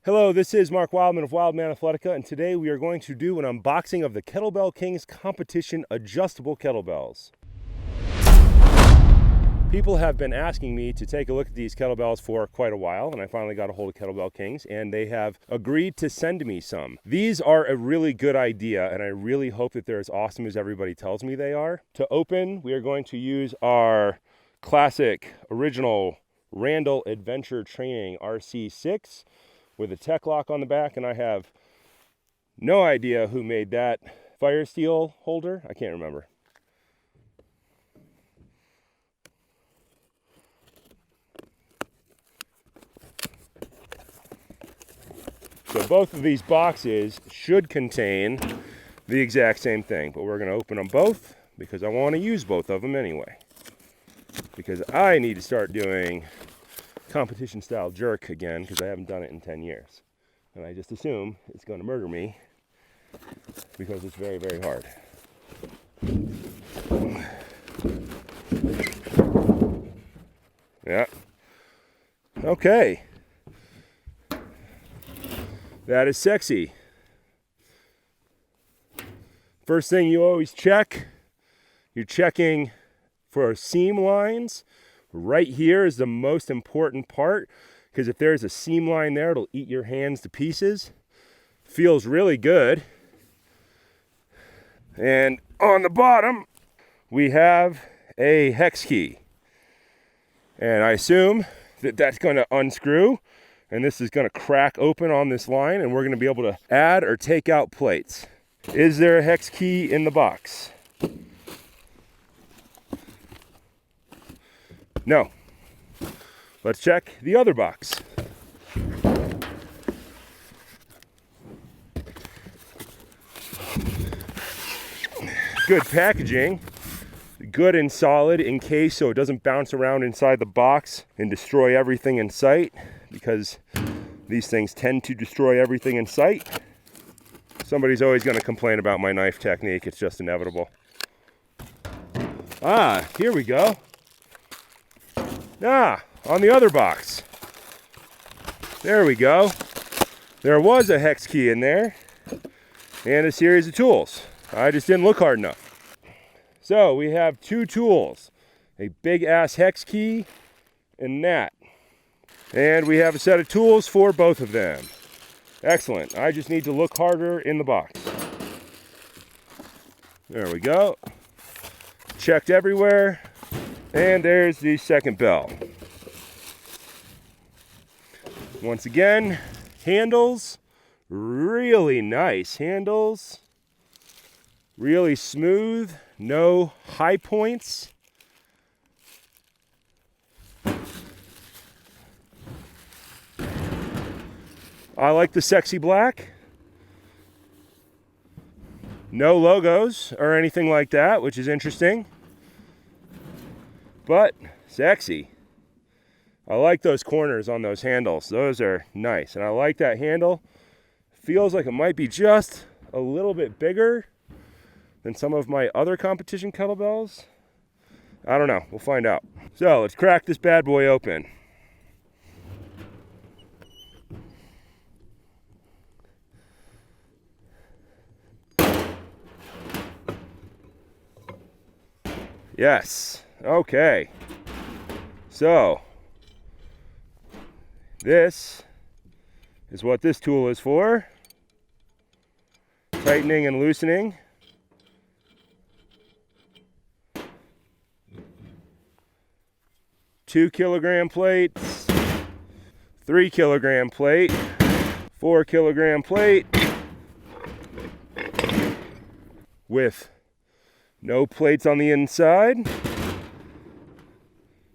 Hello, this is Mark Wildman of Wildman Athletica, and today we are going to do an unboxing of the Kettlebell Kings competition adjustable kettlebells. People have been asking me to take a look at these kettlebells for quite a while, and I finally got a hold of Kettlebell Kings, and they have agreed to send me some. These are a really good idea, and I really hope that they're as awesome as everybody tells me they are. To open, we are going to use our classic, original Randall Adventure Training RC6 with a tech lock on the back, and I have no idea who made that fire steel holder. I can't remember. So both of these boxes should contain the exact same thing, but we're going to open them both because I want to use both of them anyway. Because I need to start doing competition style jerk again because I haven't done it in 10 years. And I just assume it's going to murder me because it's very, very hard. Yeah. Okay. That is sexy. First thing you always check, you're checking for seam lines. Right here is the most important part because if there's a seam line there, it'll eat your hands to pieces. Feels really good. And on the bottom, we have a hex key. And I assume that that's going to unscrew, and this is going to crack open on this line, and we're going to be able to add or take out plates. Is there a hex key in the box? No. Let's check the other box. Good packaging, good and solid in case so it doesn't bounce around inside the box and destroy everything in sight, because these things tend to destroy everything in sight. Somebody's always going to complain about my knife technique. It's just inevitable. Ah, here we go. On the other box. There we go. There was a hex key in there and a series of tools. I just didn't look hard enough. So we have two tools, a big ass hex key and that. And we have a set of tools for both of them. Excellent. I just need to look harder in the box. There we go. Checked everywhere. And there's the second bell. Once again, handles, really nice handles. Really smooth, no high points. I like the sexy black. No logos or anything like that, which is interesting. But sexy. I like those corners on those handles. Those are nice. And I like that handle. Feels like it might be just a little bit bigger than some of my other competition kettlebells. I don't know. We'll find out. So let's crack this bad boy open. Yes. Okay. So this is what this tool is for. Tightening and loosening. Two kilogram plates, 3 kilogram plate, 4 kilogram plate with no plates on the inside.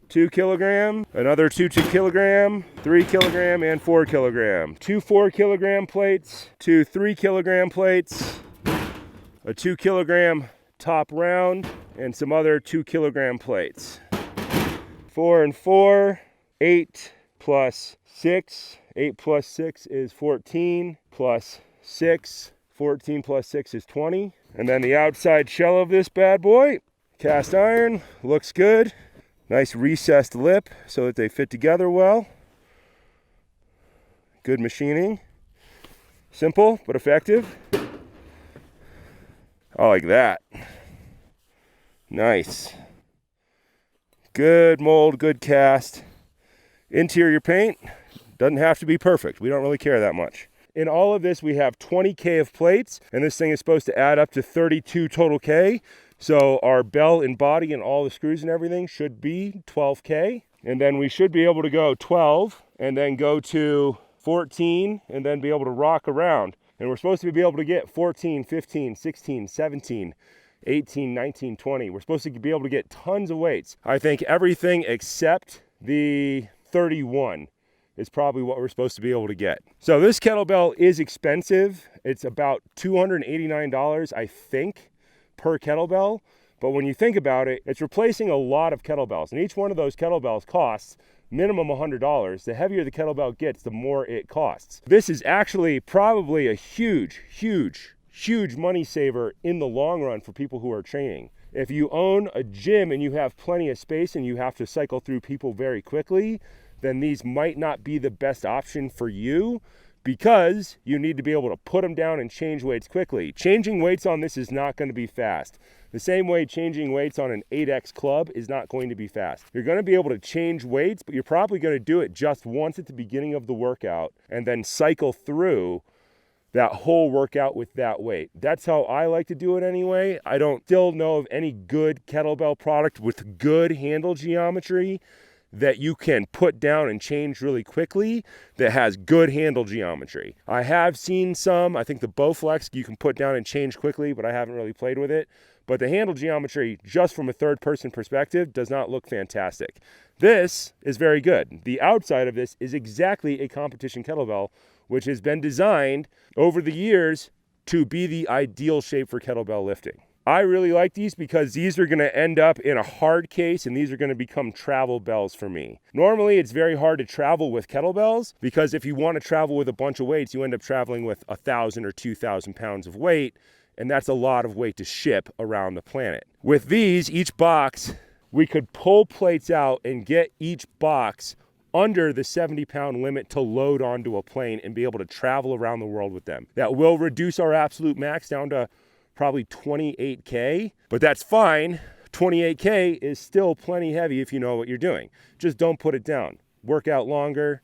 2 kilogram, another 2 kilogram, 3 kilogram, and 4 kilogram. 2 4 kilogram plates, 2 3 kilogram plates, a 2 kilogram top round, and some other 2 kilogram plates. 4 and 4, 8 plus 6. 8 plus 6 is 14, plus 6. 14 plus 6 is 20. And then the outside shell of this bad boy, cast iron, looks good. Nice recessed lip so that they fit together well. Good machining. Simple, but effective. I like that. Nice. Good mold, good cast. Interior paint doesn't have to be perfect. We don't really care that much. In all of this, we have 20K of plates, and this thing is supposed to add up to 32 total K. So our bell and body and all the screws and everything should be 12K. And then we should be able to go 12 and then go to 14 and then be able to rock around. And we're supposed to be able to get 14, 15, 16, 17, 18, 19, 20. We're supposed to be able to get tons of weights. I think everything except the 31 is probably what we're supposed to be able to get. So this kettlebell is expensive. It's about $289, I think, per kettlebell. But when you think about it, it's replacing a lot of kettlebells. And each one of those kettlebells costs minimum $100. The heavier the kettlebell gets, the more it costs. This is actually probably a huge, huge, huge money saver in the long run for people who are training. If you own a gym and you have plenty of space and you have to cycle through people very quickly, then these might not be the best option for you, because you need to be able to put them down and change weights quickly. Changing weights on this is not going to be fast. The same way changing weights on an 8X club is not going to be fast. You're going to be able to change weights, but you're probably going to do it just once at the beginning of the workout and then cycle through that whole workout with that weight. That's how I like to do it anyway. I don't still know of any good kettlebell product with good handle geometry that you can put down and change really quickly that has good handle geometry. I have seen some. I think the Bowflex you can put down and change quickly, but I haven't really played with it. But the handle geometry, just from a third-person perspective, does not look fantastic. This is very good. The outside of this is exactly a competition kettlebell, which has been designed over the years to be the ideal shape for kettlebell lifting. I really like these because these are going to end up in a hard case, and these are going to become travel bells for me. Normally, it's very hard to travel with kettlebells because if you want to travel with a bunch of weights, you end up traveling with 1,000 or 2,000 pounds of weight, and that's a lot of weight to ship around the planet. With these, each box, we could pull plates out and get each box under the 70-pound limit to load onto a plane and be able to travel around the world with them. That will reduce our absolute max down to probably 28K, but that's fine. 28K is still plenty heavy if you know what you're doing. Just don't put it down. Work out longer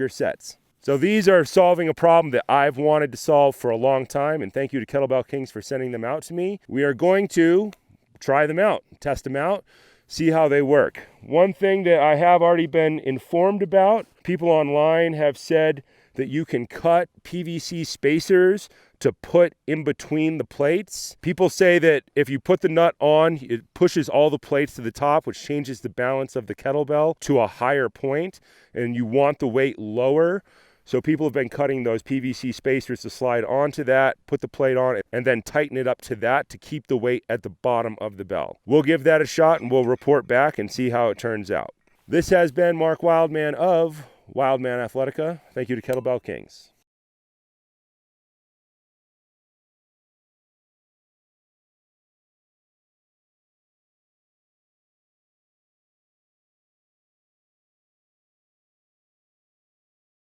sets. So these are solving a problem that I've wanted to solve for a long time, and thank you to Kettlebell Kings for sending them out to me. We are going to try them out, test them out, see how they work. One thing that I have already been informed about, people online have said that you can cut PVC spacers to put in between the plates. People say that if you put the nut on, it pushes all the plates to the top, which changes the balance of the kettlebell to a higher point, and you want the weight lower. So people have been cutting those PVC spacers to slide onto that, put the plate on, and then tighten it up to that to keep the weight at the bottom of the bell. We'll give that a shot and we'll report back and see how it turns out. This has been Mark Wildman of Wildman Athletica. Thank you to Kettlebell Kings.